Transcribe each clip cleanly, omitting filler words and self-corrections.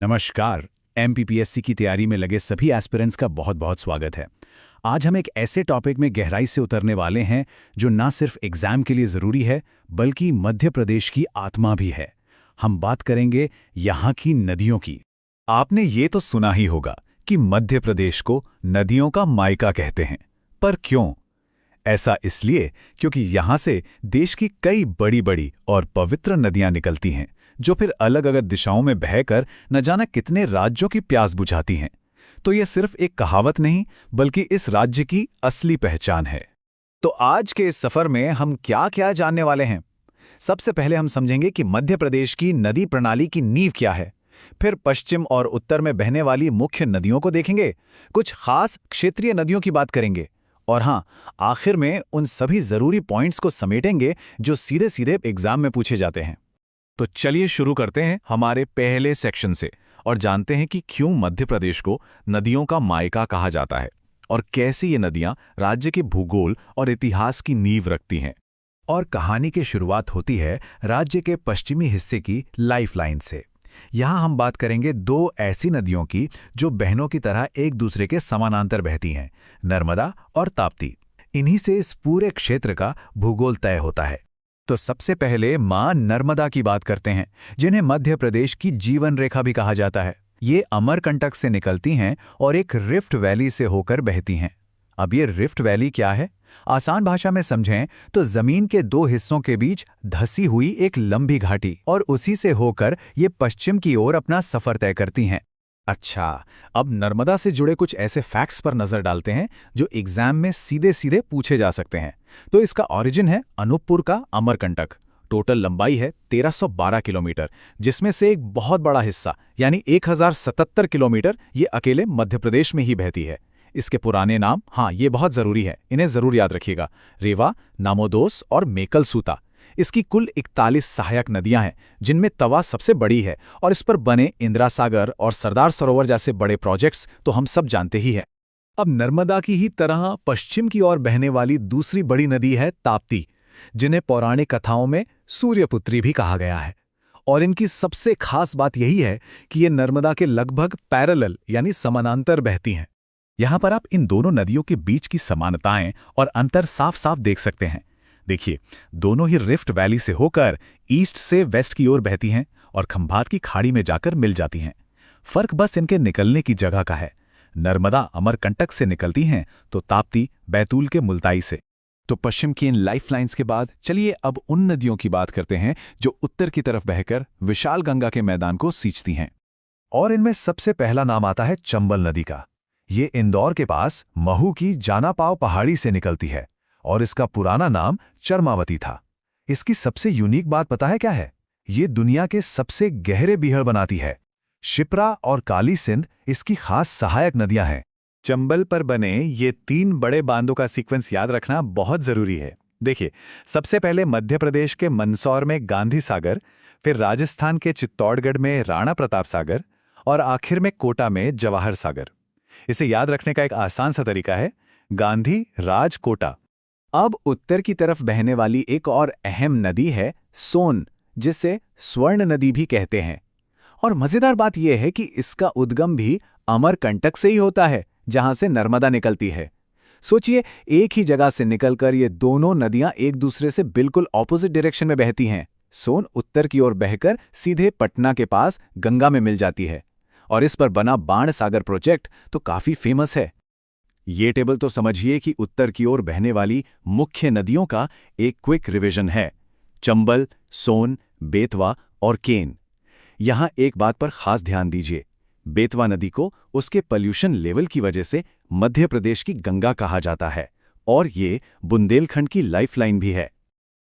नमस्कार। एमपीपीएससी की तैयारी में लगे सभी एस्पिरेंट्स का बहुत बहुत स्वागत है। आज हम एक ऐसे टॉपिक में गहराई से उतरने वाले हैं जो ना सिर्फ एग्जाम के लिए ज़रूरी है बल्कि मध्य प्रदेश की आत्मा भी है। हम बात करेंगे यहाँ की नदियों की। आपने ये तो सुना ही होगा कि मध्य प्रदेश को नदियों का मायका कहते हैं, पर क्यों? ऐसा इसलिए क्योंकि यहाँ से देश की कई बड़ी बड़ी और पवित्र नदियाँ निकलती हैं जो फिर अलग अलग दिशाओं में बहकर न जाने कितने राज्यों की प्यास बुझाती हैं। तो ये सिर्फ एक कहावत नहीं बल्कि इस राज्य की असली पहचान है। तो आज के इस सफर में हम क्या क्या जानने वाले हैं? सबसे पहले हम समझेंगे कि मध्य प्रदेश की नदी प्रणाली की नींव क्या है। फिर पश्चिम और उत्तर में बहने वाली मुख्य नदियों को देखेंगे, कुछ खास क्षेत्रीय नदियों की बात करेंगे और हाँ, आखिर में उन सभी जरूरी पॉइंट्स को समेटेंगे जो सीधे सीधे एग्जाम में पूछे जाते हैं। तो चलिए शुरू करते हैं हमारे पहले सेक्शन से और जानते हैं कि क्यों मध्य प्रदेश को नदियों का मायका कहा जाता है और कैसे ये नदियां राज्य के भूगोल और इतिहास की नींव रखती हैं। और कहानी की शुरुआत होती है राज्य के पश्चिमी हिस्से की लाइफलाइन से। यहाँ हम बात करेंगे दो ऐसी नदियों की जो बहनों की तरह एक दूसरे के समानांतर बहती हैं, नर्मदा और ताप्ती। इन्हीं से इस पूरे क्षेत्र का भूगोल तय होता है। तो सबसे पहले मां नर्मदा की बात करते हैं, जिन्हें मध्य प्रदेश की जीवन रेखा भी कहा जाता है। ये अमरकंटक से निकलती हैं और एक रिफ्ट वैली से होकर बहती हैं। अब ये रिफ्ट वैली क्या है? आसान भाषा में समझें तो जमीन के दो हिस्सों के बीच धसी हुई एक लंबी घाटी और उसी से होकर ये पश्चिम की ओर अपना सफर तय करती हैं। अच्छा, अब नर्मदा से जुड़े कुछ ऐसे फैक्ट्स पर नजर डालते हैं जो एग्जाम में सीधे सीधे पूछे जा सकते हैं। तो इसका ओरिजिन है अनूपपुर का अमरकंटक। टोटल लंबाई है 1312 किलोमीटर, जिसमें से एक बहुत बड़ा हिस्सा यानी 1077 किलोमीटर ये अकेले मध्य प्रदेश में ही बहती है। इसके पुराने नाम, हाँ ये बहुत जरूरी है, इन्हें जरूर याद रखिएगा, रेवा, नामोदोस और मेकलसूता। इसकी कुल 41 सहायक नदियां हैं जिनमें तवा सबसे बड़ी है और इस पर बने इंदिरा सागर और सरदार सरोवर जैसे बड़े प्रोजेक्ट्स तो हम सब जानते ही हैं। अब नर्मदा की ही तरह पश्चिम की ओर बहने वाली दूसरी बड़ी नदी है ताप्ती, जिन्हें पौराणिक कथाओं में सूर्यपुत्री भी कहा गया है। और इनकी सबसे खास बात यही है कि ये नर्मदा के लगभग पैरेलल यानी समानांतर बहती हैं। यहां पर आप इन दोनों नदियों के बीच की समानताएं और अंतर साफ साफ देख सकते हैं। देखिए, दोनों ही रिफ्ट वैली से होकर ईस्ट से वेस्ट की ओर बहती हैं और खंभात की खाड़ी में जाकर मिल जाती हैं। फर्क बस इनके निकलने की जगह का है। नर्मदा अमरकंटक से निकलती हैं तो ताप्ती बैतूल के मुल्ताई से। तो पश्चिम की इन लाइफलाइंस के बाद चलिए अब उन नदियों की बात करते हैं जो उत्तर की तरफ बहकर विशाल गंगा के मैदान को सींचती हैं। और इनमें सबसे पहला नाम आता है चंबल नदी का। ये इंदौर के पास महू की जानापाव पहाड़ी से निकलती है और इसका पुराना नाम चरमावती था। इसकी सबसे यूनिक बात पता है क्या है? ये दुनिया के सबसे गहरे बीहड़ बनाती है। शिप्रा और काली सिंध इसकी खास सहायक नदियां हैं। चंबल पर बने ये 3 बड़े बांधों का सीक्वेंस याद रखना बहुत जरूरी है। देखिए, सबसे पहले मध्य प्रदेश के मंदसौर में गांधी सागर, फिर राजस्थान के चित्तौड़गढ़ में राणा प्रताप सागर और आखिर में कोटा में जवाहर सागर। इसे याद रखने का एक आसान सा तरीका है गांधी राज कोटा। अब उत्तर की तरफ बहने वाली एक और अहम नदी है सोन, जिसे स्वर्ण नदी भी कहते हैं। और मजेदार बात यह है कि इसका उद्गम भी अमरकंटक से ही होता है, जहां से नर्मदा निकलती है। सोचिए, एक ही जगह से निकलकर ये दोनों नदियां एक दूसरे से बिल्कुल ऑपोजिट डायरेक्शन में बहती हैं। सोन उत्तर की ओर बहकर सीधे पटना के पास गंगा में मिल जाती है और इस पर बना बाण सागर प्रोजेक्ट तो काफी फेमस है। ये टेबल तो समझिए कि उत्तर की ओर बहने वाली मुख्य नदियों का एक क्विक रिवीजन है: चंबल, सोन, बेतवा और केन। यहां एक बात पर खास ध्यान दीजिए, बेतवा नदी को उसके पॉल्यूशन लेवल की वजह से मध्य प्रदेश की गंगा कहा जाता है और ये बुंदेलखंड की लाइफलाइन भी है।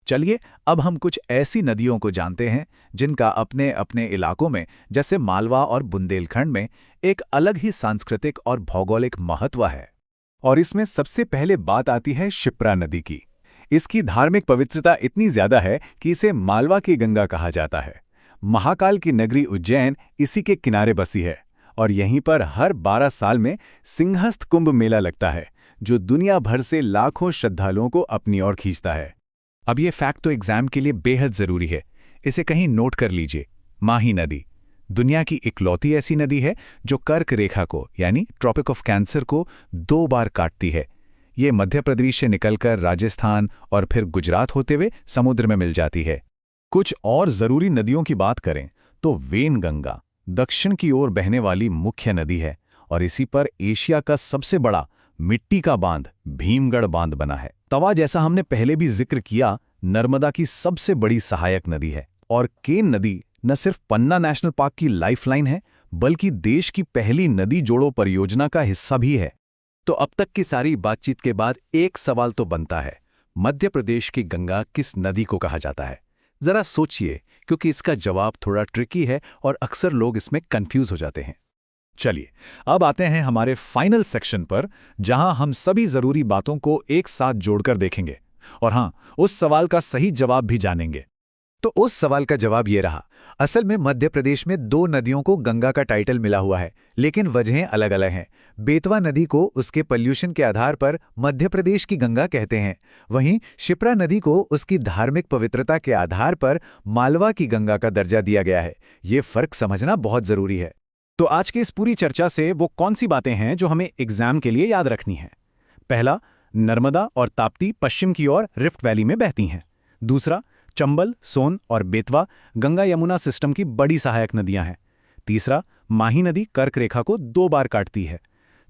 चलिए अब हम कुछ ऐसी नदियों को जानते हैं जिनका अपने अपने इलाकों में, जैसे मालवा और बुंदेलखंड में, एक अलग ही सांस्कृतिक और भौगोलिक महत्व है। और इसमें सबसे पहले बात आती है शिप्रा नदी की। इसकी धार्मिक पवित्रता इतनी ज्यादा है कि इसे मालवा की गंगा कहा जाता है। महाकाल की नगरी उज्जैन इसी के किनारे बसी है और यहीं पर हर 12 साल में सिंहस्थ कुंभ मेला लगता है, जो दुनिया भर से लाखों श्रद्धालुओं को अपनी ओर खींचता है। अब ये फैक्ट तो एग्जाम के लिए बेहद जरूरी है, इसे कहीं नोट कर लीजिए। माही नदी दुनिया की इकलौती ऐसी नदी है जो कर्क रेखा को यानी ट्रॉपिक ऑफ कैंसर को 2 बार काटती है। ये मध्य प्रदेश से निकलकर राजस्थान और फिर गुजरात होते हुए समुद्र में मिल जाती है। कुछ और जरूरी नदियों की बात करें तो वेनगंगा दक्षिण की ओर बहने वाली मुख्य नदी है और इसी पर एशिया का सबसे बड़ा मिट्टी का बांध भीमगढ़ बांध बना है। तवा जैसा हमने पहले भी जिक्र किया, नर्मदा की सबसे बड़ी सहायक नदी है और केन नदी न सिर्फ पन्ना नेशनल पार्क की लाइफलाइन है बल्कि देश की पहली नदी जोड़ो परियोजना का हिस्सा भी है। तो अब तक की सारी बातचीत के बाद एक सवाल तो बनता है, मध्य प्रदेश की गंगा किस नदी को कहा जाता है? जरा सोचिए, क्योंकि इसका जवाब थोड़ा ट्रिकी है और अक्सर लोग इसमें कंफ्यूज हो जाते हैं। चलिए अब आते हैं हमारे फाइनल सेक्शन पर, जहां हम सभी जरूरी बातों को एक साथ जोड़कर देखेंगे और हां, उस सवाल का सही जवाब भी जानेंगे। तो उस सवाल का जवाब ये रहा, असल में मध्य प्रदेश में 2 नदियों को गंगा का टाइटल मिला हुआ है, लेकिन वजहें अलग अलग हैं। बेतवा नदी को उसके पॉल्यूशन के आधार पर मध्य प्रदेश की गंगा कहते हैं, वहीं शिप्रा नदी को उसकी धार्मिक पवित्रता के आधार पर मालवा की गंगा का दर्जा दिया गया है। ये फर्क समझना बहुत जरूरी है। तो आज की इस पूरी चर्चा से वो कौन सी बातें हैं जो हमें एग्जाम के लिए याद रखनी है? पहला, नर्मदा और ताप्ती पश्चिम की ओर रिफ्ट वैली में बहती हैं। दूसरा, चंबल, सोन और बेतवा गंगा यमुना सिस्टम की बड़ी सहायक नदियां हैं। तीसरा, माही नदी कर्क रेखा को 2 बार काटती है।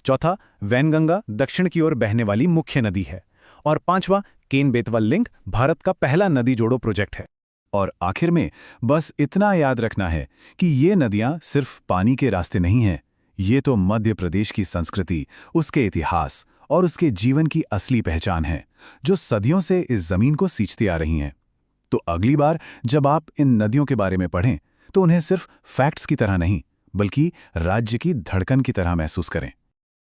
चौथा, वैनगंगा दक्षिण की ओर बहने वाली मुख्य नदी है। और पांचवा, केन बेतवा लिंक भारत का पहला नदी जोड़ो प्रोजेक्ट है। और आखिर में बस इतना याद रखना है कि ये नदियां सिर्फ पानी के रास्ते नहीं हैं, ये तो मध्य प्रदेश की संस्कृति, उसके इतिहास और उसके जीवन की असली पहचान है, जो सदियों से इस जमीन को सींचती आ रही हैं। तो अगली बार जब आप इन नदियों के बारे में पढ़ें तो उन्हें सिर्फ फैक्ट्स की तरह नहीं बल्कि राज्य की धड़कन की तरह महसूस करें।